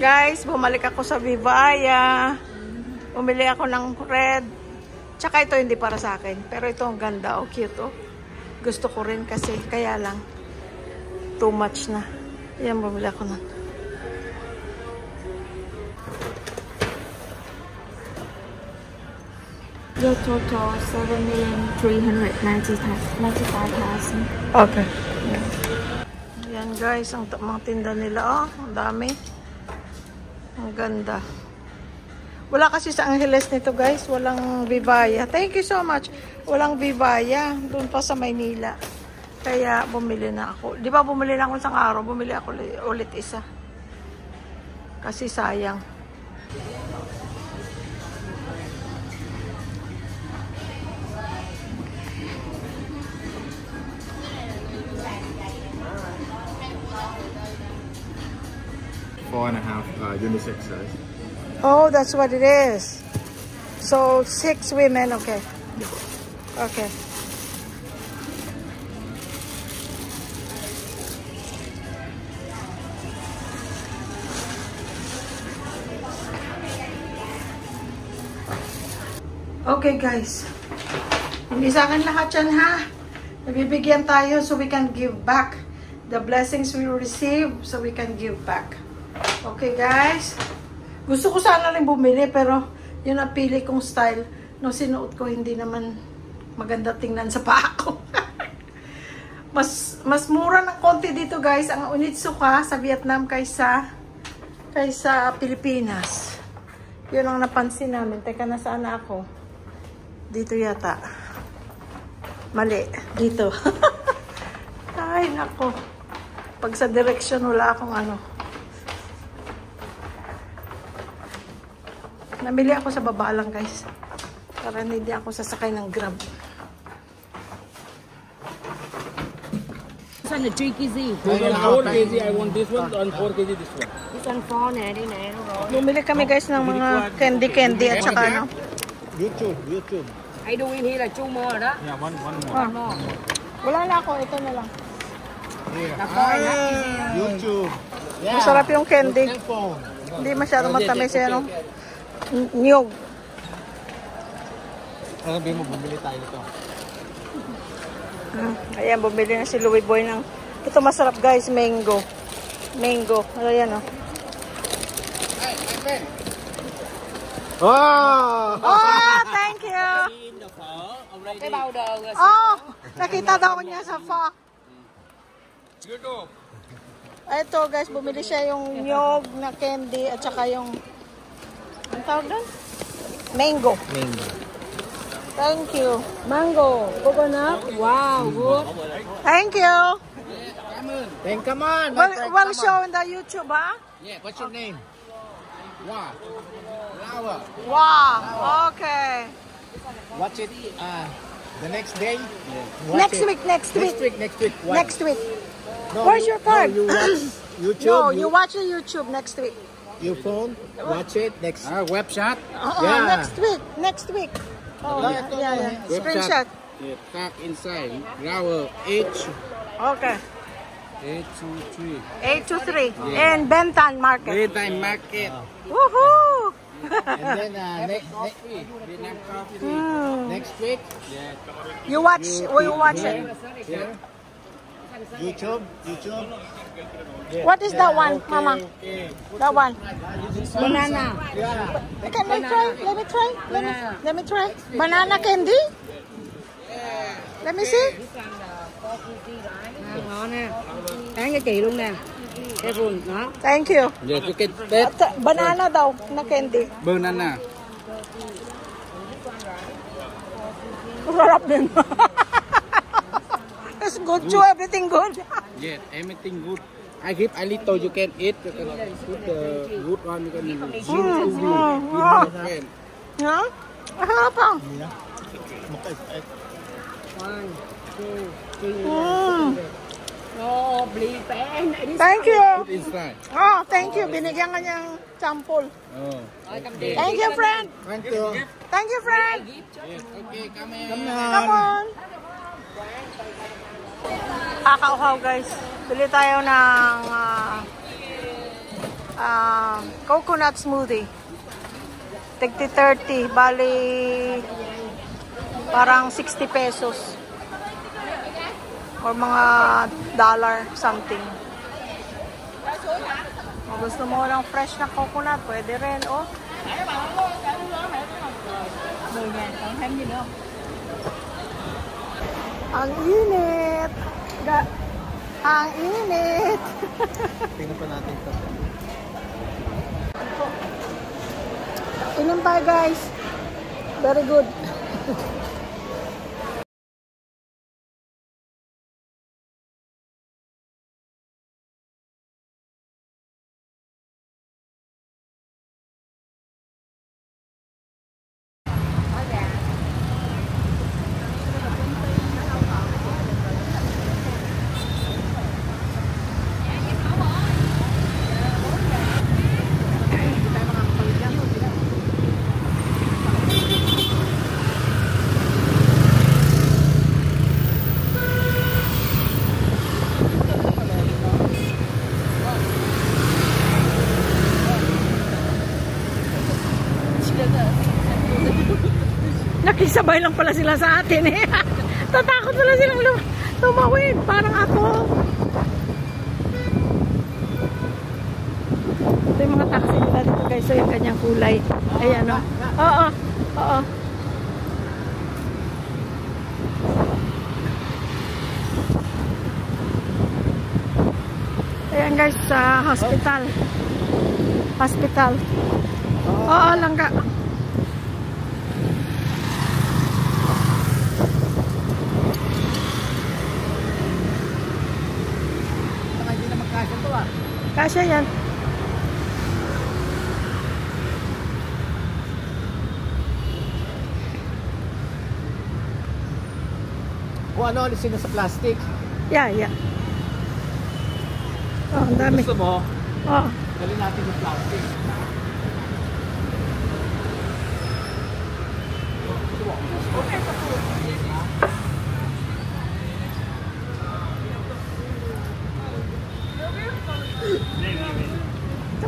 Guys, bumalik ako sa Vivaya. Bumili ako ng red. Tsaka ito hindi para sa akin. Pero ito ang ganda. Oh, cute oh. Gusto ko rin kasi. Kaya lang. Too much na. Ayan, bumili ako nun. The total 7,395,000. Okay. Ayan guys, ang mga tinda nila. Oh, ang dami. Ang ganda. Wala kasi sa Angeles nito guys. Walang Vivaya. Thank you so much. Walang Vivaya. Doon pa sa Maynila. Kaya bumili na ako. Di ba bumili na ako isang araw? Bumili ako ulit isa. Kasi sayang. Four and a half unisex size. Oh, that's what it is. So 6 women, okay. Okay. Okay guys. Hindi sa akin lahat yan ha. Nabibigyan tayo so we can give back. The blessings we receive so we can give back. Okay guys, gusto ko sana rin bumili pero yun ang pili kong style nung sinuot ko hindi naman maganda tingnan sa paa ko. mas mura ng konti dito guys ang Onitsuka sa Vietnam kaysa Pilipinas. Yun ang napansin namin. Teka, nasaan na ako? Dito yata. Mali. Dito. Ay nako. Pag sa direction wala akong ano. Namili ako sa baba lang guys. Para hindi ako sasakay ng Grab. This one the 3 kg. This one 4 kg. I want this one and 4 kg this one. This one 4 nè, đi nè. Bumili kami guys ng mga candy at saka ano. YouTube. I do in here là two more rồi đó. Yeah, one more. One more. Wala na ako. Ito na lang. Là coi nó easy. YouTube. Masarap yung candy. Cellphone. Hindi masyado matamis yan. No? Nyog. Sabi mo, bumili tayo nito. Ayan, bumili na si Louie Boy ng... Ito masarap guys, mango. Mango. Ayan o. Oh! Oh, thank you! Cái powder rồi. Oh, nakita daw niya sa pho. Ito guys, bumili siya yung nyog na candy at saka yung... Ang tawag doon? Mango. Mango. Thank you. Mango, coconut. Wow, good. Thank you. Come on. We'll show in the YouTube, huh? Yeah, what's your name? Wow. Flower. Wow. Okay. Watch it the next day. Next week. Next week. What? Next week. No, Where's your card? No, you watch YouTube. No, you watch the YouTube next week. Your phone. Watch it next. Website. Next week. Oh, yeah. Screenshot. Yeah, pack inside. Flower H. Okay. 823. 823 in Bentan Market. Daytime market. Woohoo! And then Vietnam coffee. next week. You watch it. Yeah. YouTube. What is that one, Mama? Okay. That one. Banana. Yeah. Can I try? Let me try. Banana candy? Let me see. Ngon nè. Bán cho chị luôn nè. Cái vườn đó. Thank you. Yeah, you can take Banana daw na candy. banana. Sarap din. It's good too. Everything good. Yeah, everything good. I give a little, you can eat. You can put the good one. You can use friend. Huh? Harap pa. One, two, three. Oh, beli pen. Thank you. Put inside. Oh, thank you. Binigyan ka niyang sample. Oh. Thank you, friend. Thank you. Thank you, friend. Yeah, okay, come in. Come on. Kakauhaw, guys. Bili tayo ng Coconut smoothie. Tigti 30. Bali, parang 60 pesos. Or mga dollar something. Kung gusto mo ng fresh na coconut, pwede rin, oh. Ang init! Ang init! Tingnan pa natin ito. Inom tayo, guys. Very good. Nakisabay lang pala sila sa atin eh. Tatakot pala silang tumawid. Parang ako. Ito yung mga taxi nila dito guys. So yung kanyang kulay. Ayan o. Oo. Oo. Ayan guys. Sa hospital. Hospital. Oo, langga. Kasya yan. Kung ano, alisin na sa plastic. Yeah, yeah. Oh, ang dami. Gusto mo? Oh. Dali natin yung plastic.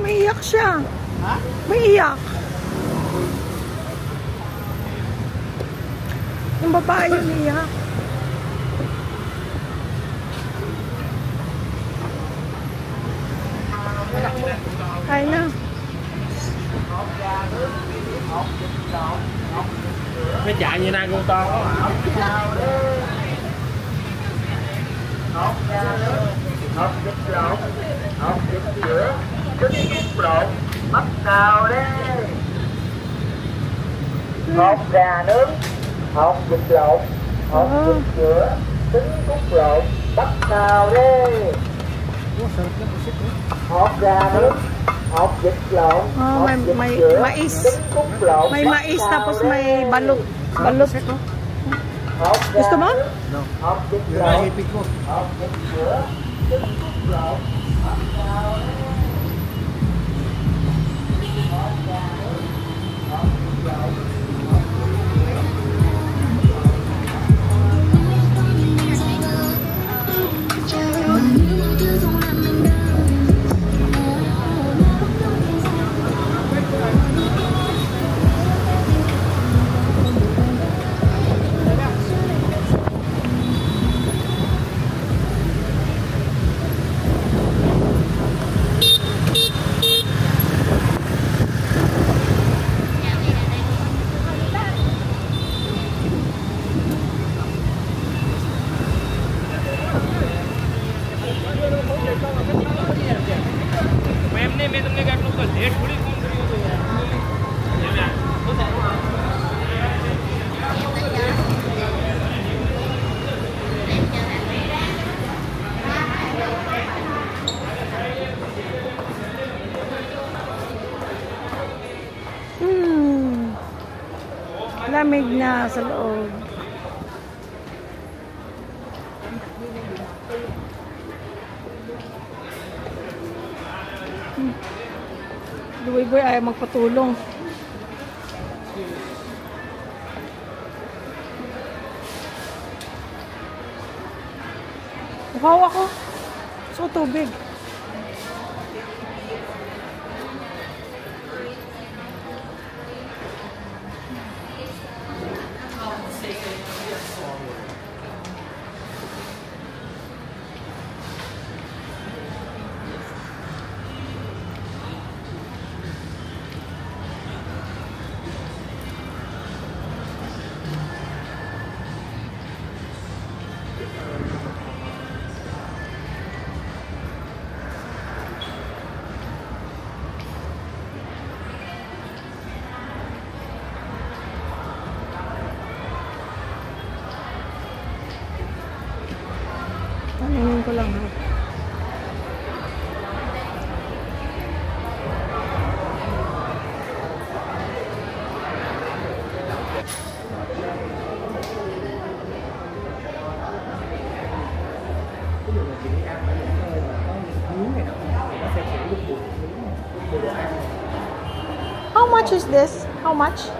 May iyak siya. Ha? May iyak. Yung babae yung iyak. Ay na. Mấy chạy như nai con to có hả? Hộp vịt lộn, hộp vịt giữa, trứng cút lộn, bắt nào đây? Hộp gà nướng, hộp vịt lộn, hộp vịt giữa, trứng cút lộn, bắt nào đây? Hộp gà nướng, hộp vịt lộn, hộp vịt giữa, trứng cút lộn, May mais tapos may balot. Balot. Gusto mo? hộp vịt Yun lộn, ang ipit ko. hộp vịt giữa, trứng cút lộn, bắt nào đây? Lamig na sa loob. Luwi boy ayaw magpatulong. Wow ako. So tubig. much is this? How much?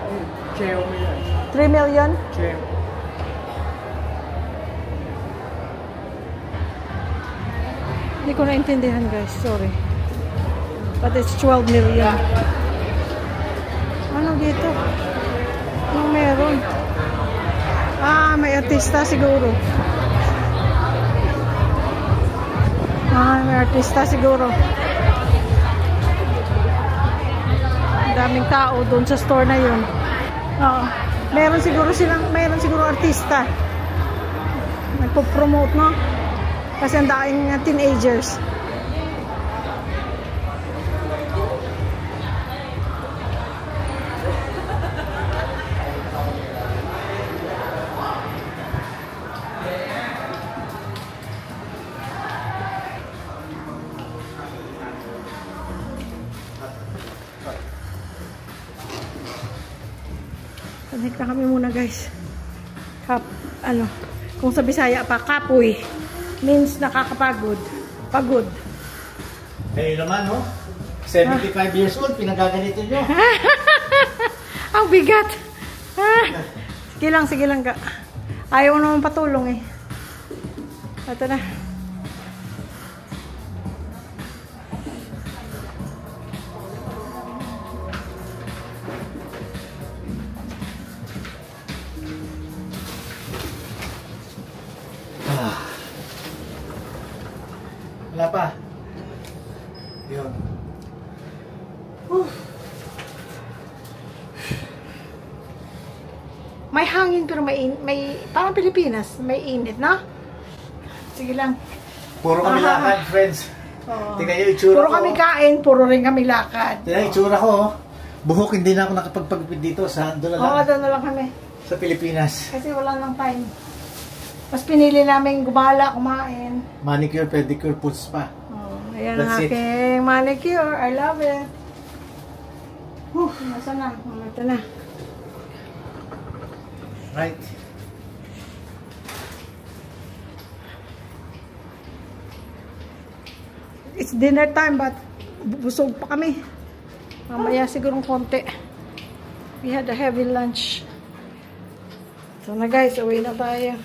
3 million? Hindi ko naintindihan guys, sorry. But it's 12 million. Ano dito? Anong meron? Ah, may artista siguro. Ah, may artista siguro. Ang daming tao doon sa store na yun. Oo. Meron siguro artista. Nagpo-promote, no? Kasi ang daing teenagers. Connect na kami muna guys. Kung sa Bisaya pa, kapoy. Means nakakapagod. Pagod. Kayo naman, no? 75 years old, pinagaganito nyo. Ang bigat. Sige lang ka. Ayaw naman patulong eh. Ito na. Wala pa. Yun. May hangin pero may parang Pilipinas, may init, na? Sige lang. Puro kami lakad, friends. Oo. Tingnan nyo yung itsura Puro ko. kami kain, puro rin kami lakad. Tingnan yung itsura ko, oh. Buhok, hindi na ako nakapagpagupit dito. Doon na lang. Oo, doon na lang kami. Sa Pilipinas. Kasi wala nang time. Mas pinili namin gumala, kumain. Manicure, pedicure, puts spa. Ayan ang That's it. aking manicure. I love it. Nasa na? Ito na. Right. It's dinner time but busog pa kami. Mamaya sigurong konti. We had a heavy lunch. So na guys, uwi na tayo.